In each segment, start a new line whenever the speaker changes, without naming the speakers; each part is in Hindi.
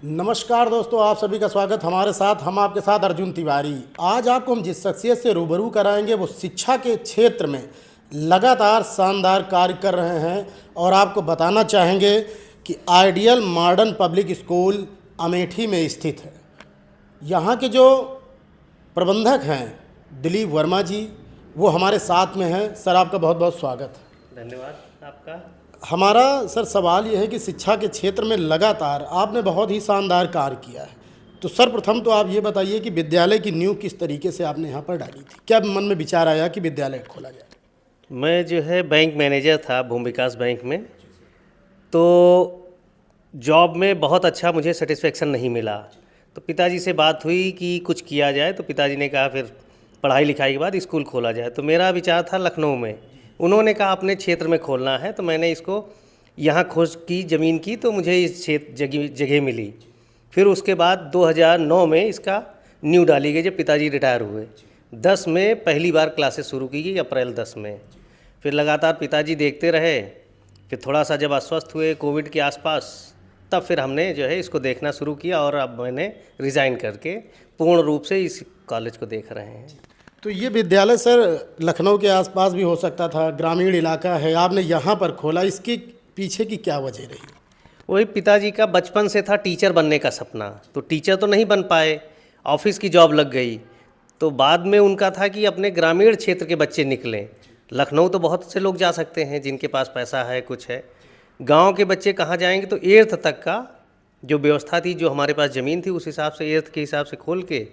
नमस्कार दोस्तों, आप सभी का स्वागत। हमारे साथ हम आपके साथ अर्जुन तिवारी। आज आपको हम जिस शख्सियत से रूबरू कराएंगे वो शिक्षा के क्षेत्र में लगातार शानदार कार्य कर रहे हैं और आपको बताना चाहेंगे कि ideal modern public school Amethi में स्थित है। यहाँ के जो प्रबंधक हैं दिलीप वर्मा जी, वो हमारे साथ में हैं। सर, आपका बहुत बहुत स्वागत है।
धन्यवाद आपका।
हमारा सर सवाल यह है कि शिक्षा के क्षेत्र में लगातार आपने बहुत ही शानदार कार्य किया है। तो सर्वप्रथम तो आप ये बताइए कि विद्यालय की नींव किस तरीके से आपने यहाँ पर डाली थी? क्या मन में विचार आया कि विद्यालय खोला जाए?
मैं जो है बैंक मैनेजर था भूमि विकास बैंक में, तो जॉब में बहुत अच्छा मुझे सेटिस्फेक्शन नहीं मिला। तो पिताजी से बात हुई कि कुछ किया जाए, तो पिताजी ने कहा फिर पढ़ाई लिखाई के बाद स्कूल खोला जाए। तो मेरा विचार था लखनऊ में, उन्होंने कहा अपने क्षेत्र में खोलना है। तो मैंने इसको यहाँ खोज की, ज़मीन की, तो मुझे इस क्षेत्र जगह मिली। फिर उसके बाद 2009 में इसका नींव डाली गई जब पिताजी रिटायर हुए। 10 में पहली बार क्लासेस शुरू की गई, अप्रैल 10 में। फिर लगातार पिताजी देखते रहे। फिर थोड़ा सा जब अस्वस्थ हुए कोविड के आसपास, तब फिर हमने जो है इसको देखना शुरू किया और अब मैंने रिज़ाइन करके पूर्ण रूप से इस कॉलेज को देख रहे हैं।
तो ये विद्यालय सर लखनऊ के आसपास भी हो सकता था, ग्रामीण इलाका है, आपने यहाँ पर खोला, इसके पीछे की क्या वजह रही?
वही पिताजी का बचपन से था टीचर बनने का सपना, तो टीचर तो नहीं बन पाए, ऑफिस की जॉब लग गई। तो बाद में उनका था कि अपने ग्रामीण क्षेत्र के बच्चे निकलें। लखनऊ तो बहुत से लोग जा सकते हैं जिनके पास पैसा है, कुछ है। गांव के बच्चे कहाँ जाएंगे? तो 8th तक का जो व्यवस्था थी, जो हमारे पास ज़मीन थी, उस हिसाब से 8th के हिसाब से खोल के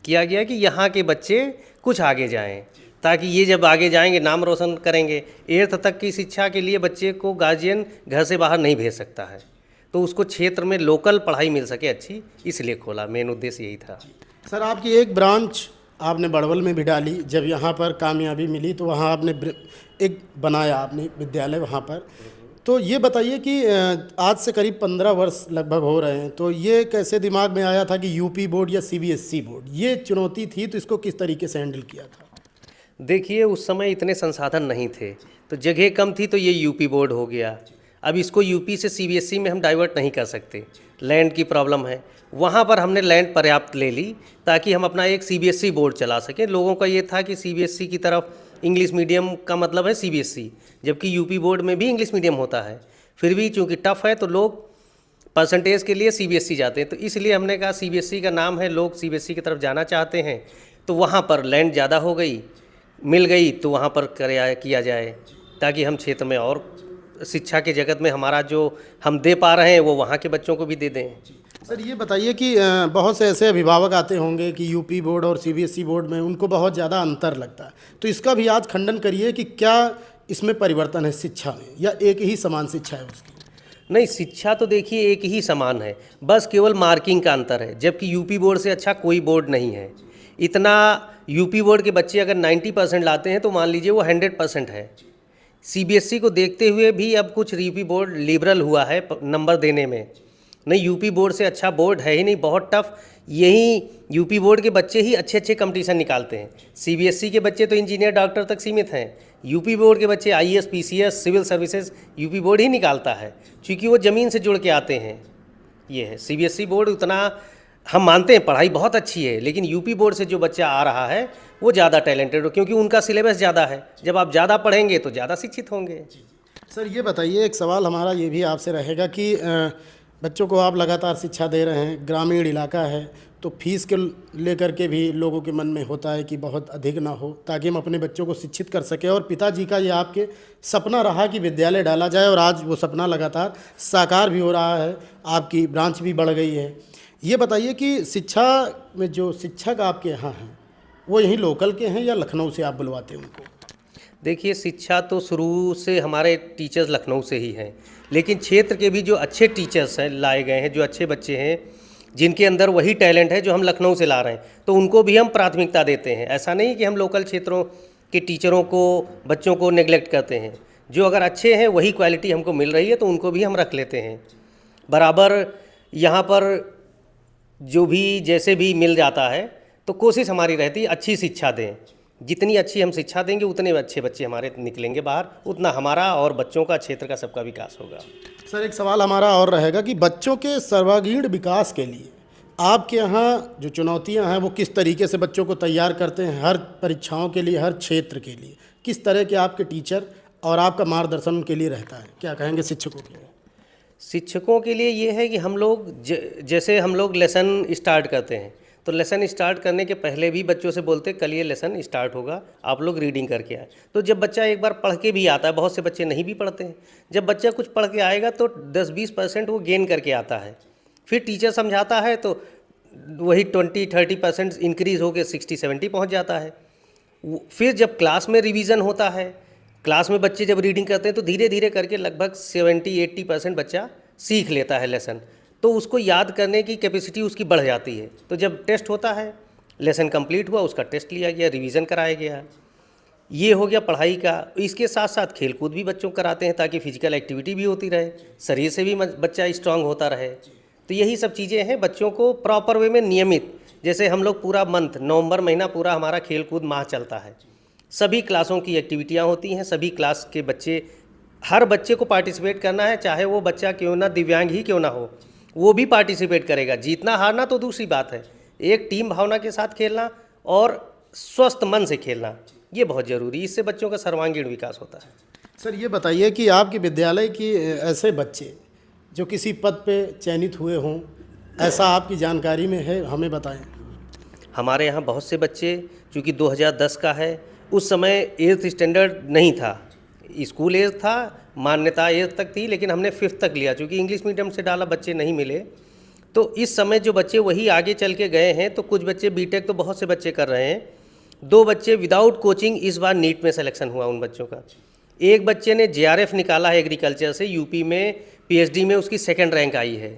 किया गया कि यहाँ के बच्चे कुछ आगे जाएं, ताकि ये जब आगे जाएंगे नाम रोशन करेंगे। 8th तक की शिक्षा के लिए बच्चे को गार्जियन घर से बाहर नहीं भेज सकता है, तो उसको क्षेत्र में लोकल पढ़ाई मिल सके अच्छी, इसलिए खोला। मेन उद्देश्य यही था।
सर, आपकी एक ब्रांच आपने बड़वल में भी डाली। जब यहाँ पर कामयाबी मिली तो वहाँ आपने एक बनाया आपने विद्यालय वहाँ पर। तो ये बताइए कि आज से करीब 15 वर्ष लगभग हो रहे हैं, तो ये कैसे दिमाग में आया था कि यूपी बोर्ड या सीबीएसई बोर्ड? ये चुनौती थी, तो इसको किस तरीके से हैंडल किया था?
देखिए, उस समय इतने संसाधन नहीं थे, तो जगह कम थी, तो ये यूपी बोर्ड हो गया। अब इसको यूपी से सीबीएसई में हम डाइवर्ट नहीं कर सकते, लैंड की प्रॉब्लम है। वहाँ पर हमने लैंड पर्याप्त ले ली ताकि हम अपना एक सीबीएसई बोर्ड चला सकें। लोगों का ये था कि सीबीएसई की तरफ इंग्लिश मीडियम का मतलब है सीबीएसई, जबकि यूपी बोर्ड में भी इंग्लिश मीडियम होता है। फिर भी चूँकि टफ़ है तो लोग परसेंटेज के लिए सीबीएसई जाते हैं, तो इसलिए हमने कहा सीबीएसई का नाम है, लोग सीबीएसई की तरफ जाना चाहते हैं, तो वहाँ पर लैंड ज़्यादा हो गई, मिल गई, तो वहाँ पर किया जाए, ताकि हम क्षेत्र में और शिक्षा के जगत में हमारा जो हम दे पा रहे हैं वो वहाँ के बच्चों को भी दे दें।
सर, ये बताइए कि बहुत से ऐसे अभिभावक आते होंगे कि यूपी बोर्ड और सीबीएसई बोर्ड में उनको बहुत ज़्यादा अंतर लगता है, तो इसका भी आज खंडन करिए कि क्या इसमें परिवर्तन है शिक्षा में, या एक ही समान शिक्षा है उसकी?
नहीं, शिक्षा तो देखिए एक ही समान है, बस केवल मार्किंग का अंतर है। जबकि यूपी बोर्ड से अच्छा कोई बोर्ड नहीं है। इतना यूपी बोर्ड के बच्चे अगर 90% लाते हैं तो मान लीजिए वो 100% है। सीबीएसई को देखते हुए भी अब कुछ यूपी बोर्ड लिबरल हुआ है नंबर देने में। नहीं, यूपी बोर्ड से अच्छा बोर्ड है ही नहीं, बहुत टफ। यही यूपी बोर्ड के बच्चे ही अच्छे अच्छे कंपटीशन निकालते हैं। सीबीएसई के बच्चे तो इंजीनियर डॉक्टर तक सीमित हैं, यूपी बोर्ड के बच्चे IAS PCS civil services UP board ही निकालता है, क्योंकि वो ज़मीन से जुड़ के आते हैं। ये है सीबीएसई बोर्ड, उतना हम मानते हैं पढ़ाई बहुत अच्छी है, लेकिन यूपी बोर्ड से जो बच्चा आ रहा है वो ज़्यादा टैलेंटेड हो, क्योंकि उनका सिलेबस ज़्यादा है। जब आप ज़्यादा पढ़ेंगे तो ज़्यादा शिक्षित होंगे।
सर, ये बताइए, एक सवाल हमारा ये भी आपसे रहेगा कि बच्चों को आप लगातार शिक्षा दे रहे हैं, ग्रामीण इलाका है, तो फीस के लेकर के भी लोगों के मन में होता है कि बहुत अधिक ना हो, ताकि हम अपने बच्चों को शिक्षित कर सकें। और पिताजी का ये आपके सपना रहा कि विद्यालय डाला जाए, और आज वो सपना लगातार साकार भी हो रहा है, आपकी ब्रांच भी बढ़ गई है। ये बताइए कि शिक्षा में जो शिक्षक आपके यहाँ हैं वो यहीं लोकल के हैं या लखनऊ से आप बुलवाते हैं उनको?
देखिए, शिक्षा तो शुरू से हमारे टीचर्स लखनऊ से ही हैं, लेकिन क्षेत्र के भी जो अच्छे टीचर्स हैं लाए गए हैं, जो अच्छे बच्चे हैं जिनके अंदर वही टैलेंट है जो हम लखनऊ से ला रहे हैं, तो उनको भी हम प्राथमिकता देते हैं। ऐसा नहीं कि हम लोकल क्षेत्रों के टीचरों को, बच्चों को नेग्लेक्ट करते हैं। जो अगर अच्छे हैं वही क्वालिटी हमको मिल रही है तो उनको भी हम रख लेते हैं बराबर। यहाँ पर जो भी जैसे भी मिल जाता है तो कोशिश हमारी रहती है अच्छी शिक्षा दें, जितनी अच्छी हम शिक्षा देंगे उतने अच्छे बच्चे हमारे निकलेंगे बाहर, उतना हमारा और बच्चों का, क्षेत्र का, सबका विकास होगा।
सर एक सवाल हमारा और रहेगा कि बच्चों के सर्वांगीण विकास के लिए आपके यहाँ जो चुनौतियाँ हैं वो किस तरीके से बच्चों को तैयार करते हैं हर परीक्षाओं के लिए, हर क्षेत्र के लिए? किस तरह के आपके टीचर और आपका मार्गदर्शन उनके लिए रहता है? क्या कहेंगे शिक्षकों के लिए?
शिक्षकों के लिए ये है कि हम लोग जैसे हम लोग लेसन स्टार्ट करते हैं तो लेसन स्टार्ट करने के पहले भी बच्चों से बोलते कल ये लेसन स्टार्ट होगा, आप लोग रीडिंग करके आए। तो जब बच्चा एक बार पढ़ के भी आता है, बहुत से बच्चे नहीं भी पढ़ते हैं, जब बच्चा कुछ पढ़ के आएगा तो 10-20% वो गेन करके आता है। फिर टीचर समझाता है तो वही 20-30% इंक्रीज़ होकर 60-70 पहुँच जाता है। फिर जब क्लास में रिवीजन होता है, क्लास में बच्चे जब रीडिंग करते हैं तो धीरे धीरे करके लगभग 70-80% बच्चा सीख लेता है लेसन, तो उसको याद करने की कैपेसिटी उसकी बढ़ जाती है। तो जब टेस्ट होता है, लेसन कंप्लीट हुआ, उसका टेस्ट लिया गया, रिवीजन कराया गया। ये हो गया पढ़ाई का। इसके साथ साथ खेलकूद भी बच्चों को कराते हैं ताकि फिजिकल एक्टिविटी भी होती रहे, शरीर से भी बच्चा स्ट्रांग होता रहे। तो यही सब चीज़ें हैं, बच्चों को प्रॉपर वे में नियमित, जैसे हम लोग पूरा मंथ नवंबर महीना पूरा हमारा खेलकूद माह चलता है, सभी क्लासों की एक्टिविटियाँ होती हैं, सभी क्लास के बच्चे, हर बच्चे को पार्टिसिपेट करना है, चाहे वो बच्चा क्यों ना दिव्यांग ही क्यों ना हो, वो भी पार्टिसिपेट करेगा। जीतना हारना तो दूसरी बात है, एक टीम भावना के साथ खेलना और स्वस्थ मन से खेलना, ये बहुत ज़रूरी, इससे बच्चों का सर्वांगीण विकास होता है।
सर ये बताइए कि आपके विद्यालय की ऐसे बच्चे जो किसी पद पे चयनित हुए हों, ऐसा आपकी जानकारी में है, हमें बताएं।
हमारे यहाँ बहुत से बच्चे, चूँकि 2010 का है, उस समय 8th स्टैंडर्ड नहीं था, स्कूल एज था, मान्यता एज तक थी, लेकिन हमने 5th तक लिया, चूँकि इंग्लिश मीडियम से डाला, बच्चे नहीं मिले। तो इस समय जो बच्चे वही आगे चल के गए हैं, तो कुछ बच्चे बीटेक तो बहुत से बच्चे कर रहे हैं। 2 बच्चे विदाउट कोचिंग इस बार नीट में सिलेक्शन हुआ उन बच्चों का। एक बच्चे ने JRF निकाला है एग्रीकल्चर से, यूपी में PhD में उसकी 2nd रैंक आई है,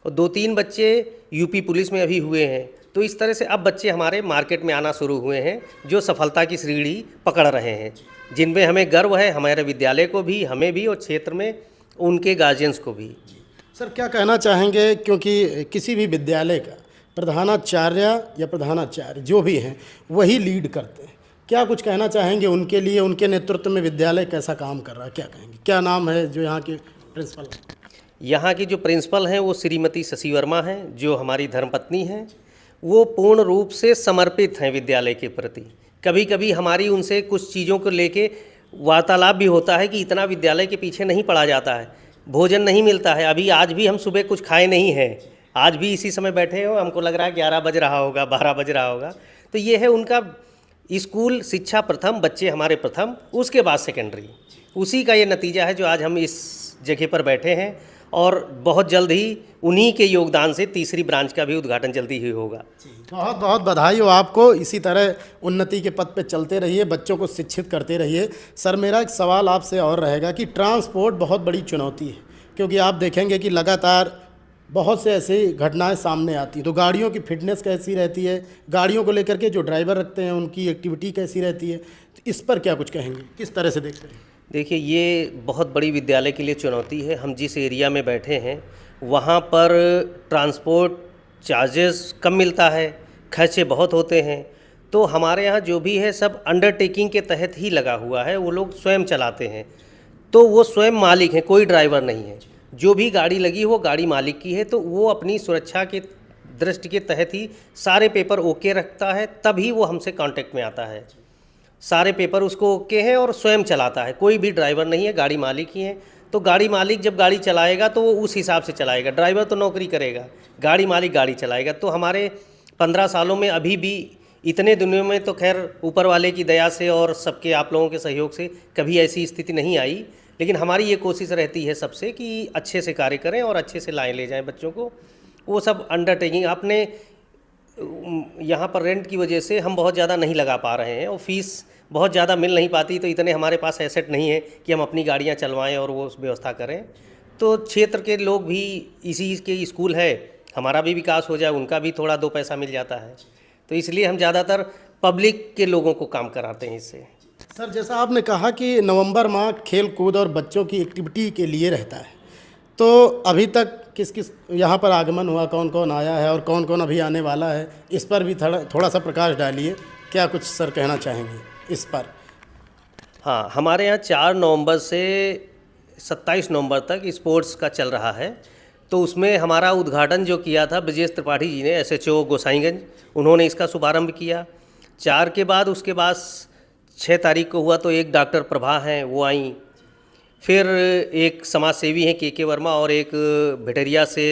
और 2-3 बच्चे यूपी पुलिस में अभी हुए हैं। तो इस तरह से अब बच्चे हमारे मार्केट में आना शुरू हुए हैं जो सफलता की सीढ़ी पकड़ रहे हैं, जिनमें हमें गर्व है, हमारे विद्यालय को भी, हमें भी, और क्षेत्र में उनके गार्जियंस को भी।
सर क्या कहना चाहेंगे, क्योंकि किसी भी विद्यालय का प्रधानाचार्य या प्रधानाचार्य जो भी हैं वही लीड करते हैं, क्या कुछ कहना चाहेंगे उनके लिए, उनके नेतृत्व में विद्यालय कैसा काम कर रहा है, क्या कहेंगे? क्या नाम है जो यहाँ के प्रिंसिपल हैं?
यहाँ की जो प्रिंसिपल हैं वो श्रीमती शशि वर्मा हैं, जो हमारी धर्मपत्नी हैं। वो पूर्ण रूप से समर्पित हैं विद्यालय के प्रति। कभी कभी हमारी उनसे कुछ चीज़ों को लेके वार्तालाप भी होता है कि इतना विद्यालय के पीछे नहीं पड़ा जाता है, भोजन नहीं मिलता है। अभी आज भी हम सुबह कुछ खाए नहीं हैं, आज भी इसी समय बैठे हो, हमको लग रहा है 11 बज रहा होगा, 12 बज रहा होगा। तो ये है उनका स्कूल शिक्षा प्रथम, बच्चे हमारे प्रथम, उसके बाद सेकेंडरी, उसी का ये नतीजा है जो आज हम इस जगह पर बैठे हैं। और बहुत जल्द ही उन्हीं के योगदान से तीसरी ब्रांच का भी उद्घाटन जल्दी ही होगा।
बहुत बहुत बधाई हो आपको, इसी तरह उन्नति के पथ पे चलते रहिए, बच्चों को शिक्षित करते रहिए। सर मेरा एक सवाल आपसे और रहेगा कि ट्रांसपोर्ट बहुत बड़ी चुनौती है, क्योंकि आप देखेंगे कि लगातार बहुत से ऐसी घटनाएं सामने आती हैं, तो गाड़ियों की फिटनेस कैसी रहती है, गाड़ियों को लेकर के जो ड्राइवर रखते हैं उनकी एक्टिविटी कैसी रहती है, तो इस पर क्या कुछ कहेंगे, किस तरह से देखते हैं?
देखिए, ये बहुत बड़ी विद्यालय के लिए चुनौती है। हम जिस एरिया में बैठे हैं वहाँ पर ट्रांसपोर्ट चार्जेस कम मिलता है, खर्चे बहुत होते हैं। तो हमारे यहाँ जो भी है सब अंडरटेकिंग के तहत ही लगा हुआ है, वो लोग स्वयं चलाते हैं, तो वो स्वयं मालिक हैं, कोई ड्राइवर नहीं है। जो भी गाड़ी लगी वो गाड़ी मालिक की है, तो वो अपनी सुरक्षा के दृष्टि के तहत ही सारे पेपर ओके रखता है, तभी वो हमसे कांटेक्ट में आता है। सारे पेपर उसको ओके हैं और स्वयं चलाता है, कोई भी ड्राइवर नहीं है, गाड़ी मालिक ही है। तो गाड़ी मालिक जब गाड़ी चलाएगा तो वो उस हिसाब से चलाएगा, ड्राइवर तो नौकरी करेगा, गाड़ी मालिक गाड़ी चलाएगा। तो हमारे 15 सालों में अभी भी इतने दिनों में तो खैर ऊपर वाले की दया से और सबके आप लोगों के सहयोग से कभी ऐसी स्थिति नहीं आई, लेकिन हमारी ये कोशिश रहती है सबसे कि अच्छे से कार्य करें और अच्छे से लाएँ ले जाएँ बच्चों को। वो सब अंडरटेकिंग आपने यहाँ पर रेंट की वजह से हम बहुत ज़्यादा नहीं लगा पा रहे हैं और फीस बहुत ज़्यादा मिल नहीं पाती, तो इतने हमारे पास एसेट नहीं है कि हम अपनी गाड़ियाँ चलवाएं और वो व्यवस्था करें। तो क्षेत्र के लोग भी, इसी के स्कूल है, हमारा भी विकास हो जाए, उनका भी थोड़ा 2 पैसा मिल जाता है, तो इसलिए हम ज़्यादातर पब्लिक के लोगों को काम कराते हैं इससे।
सर जैसा आपने कहा कि नवंबर माह खेल कूद और बच्चों की एक्टिविटी के लिए रहता है, तो अभी तक किस किस यहाँ पर आगमन हुआ, कौन कौन आया है और कौन कौन अभी आने वाला है, इस पर भी थोड़ा सा प्रकाश डालिए। क्या कुछ सर कहना चाहेंगे इस पर?
हाँ, हमारे यहाँ 4 नवंबर से 27 नवंबर तक स्पोर्ट्स का चल रहा है। तो उसमें हमारा उद्घाटन जो किया था ब्रजेश त्रिपाठी जी ने, एसएचओ गोसाईगंज, उन्होंने इसका शुभारंभ किया। 4 के बाद उसके बाद 6 तारीख को हुआ तो एक डॉक्टर प्रभा हैं वो आई, फिर एक समाज सेवी हैं के वर्मा, और एक भिटरिया से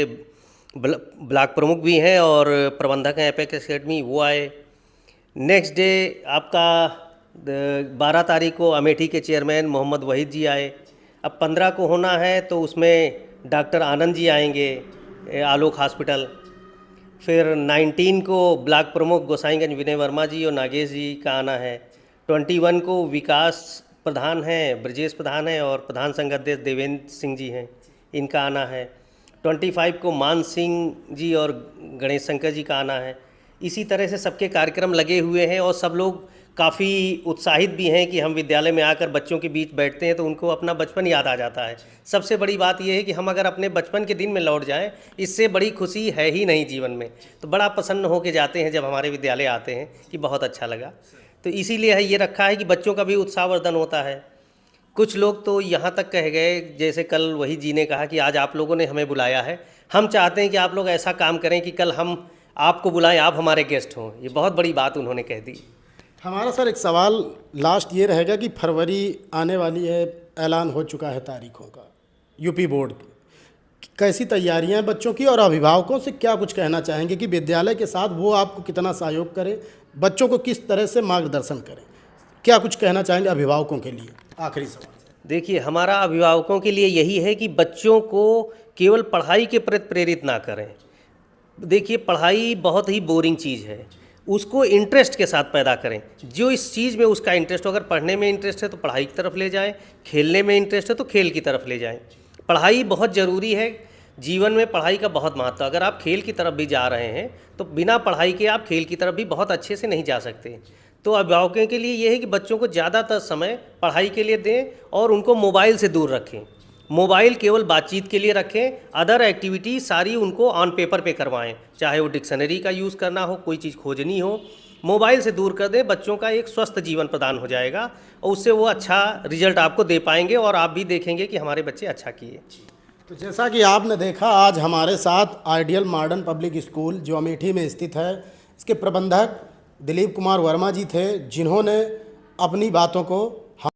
ब्लॉक प्रमुख भी हैं और प्रबंधक हैं एपेक एकेडमी, वो आए। नेक्स्ट डे आपका 12 तारीख को अमेठी के चेयरमैन मोहम्मद वहीद जी आए। अब 15 को होना है तो उसमें डॉक्टर आनंद जी आएंगे आलोक हॉस्पिटल। फिर 19 को ब्लॉक प्रमुख गोसाईगंज विनय वर्मा जी और नागेश जी का आना है। 21 को विकास प्रधान हैं, ब्रजेश प्रधान हैं, और प्रधान संघ अध्यक्ष देवेंद्र सिंह जी हैं, इनका आना है। 25 को मान सिंह जी और गणेश शंकर जी का आना है। इसी तरह से सबके कार्यक्रम लगे हुए हैं और सब लोग काफ़ी उत्साहित भी हैं कि हम विद्यालय में आकर बच्चों के बीच बैठते हैं तो उनको अपना बचपन याद आ जाता है। सबसे बड़ी बात यह है कि हम अगर अपने बचपन के दिन में लौट जाएं, इससे बड़ी खुशी है ही नहीं जीवन में। तो बड़ा प्रसन्न होकर जाते हैं जब हमारे विद्यालय आते हैं कि बहुत अच्छा लगा। तो इसीलिए ये रखा है कि बच्चों का भी उत्साहवर्धन होता है। कुछ लोग तो यहाँ तक कह गए, जैसे कल वही जी ने कहा कि आज आप लोगों ने हमें बुलाया है, हम चाहते हैं कि आप लोग ऐसा काम करें कि कल हम आपको बुलाएं, आप हमारे गेस्ट हों। ये बहुत बड़ी बात उन्होंने कह दी।
हमारा सर एक सवाल लास्ट ये रहेगा कि फरवरी आने वाली है, ऐलान हो चुका है तारीखों का यूपी बोर्ड की। कैसी तैयारियां हैं बच्चों की, और अभिभावकों से क्या कुछ कहना चाहेंगे कि विद्यालय के साथ वो आपको कितना सहयोग करें, बच्चों को किस तरह से मार्गदर्शन करें? क्या कुछ कहना चाहेंगे अभिभावकों के लिए? आखिरी सवाल।
देखिए, हमारा अभिभावकों के लिए यही है कि बच्चों को केवल पढ़ाई के प्रति प्रेरित ना करें। देखिए, पढ़ाई बहुत ही बोरिंग चीज़ है, उसको इंटरेस्ट के साथ पैदा करें। जो इस चीज़ में उसका इंटरेस्ट हो, अगर पढ़ने में इंटरेस्ट है तो पढ़ाई की तरफ ले जाएं, खेलने में इंटरेस्ट है तो खेल की तरफ ले जाएं। पढ़ाई बहुत ज़रूरी है, जीवन में पढ़ाई का बहुत महत्व। अगर आप खेल की तरफ भी जा रहे हैं तो बिना पढ़ाई के आप खेल की तरफ भी बहुत अच्छे से नहीं जा सकते। तो अभिभावकों के लिए ये है कि बच्चों को ज़्यादातर समय पढ़ाई के लिए दें और उनको मोबाइल से दूर रखें। मोबाइल केवल बातचीत के लिए रखें, अदर एक्टिविटी सारी उनको ऑन पेपर पे करवाएं, चाहे वो डिक्शनरी का यूज़ करना हो, कोई चीज़ खोजनी हो, मोबाइल से दूर कर दें। बच्चों का एक स्वस्थ जीवन प्रदान हो जाएगा और उससे वो अच्छा रिजल्ट आपको दे पाएंगे और आप भी देखेंगे कि हमारे बच्चे अच्छा किए।
तो जैसा कि आपने देखा, आज हमारे साथ आइडियल मॉडर्न पब्लिक स्कूल जो अमेठी में स्थित है, इसके प्रबंधक दिलीप कुमार वर्मा जी थे, जिन्होंने अपनी बातों को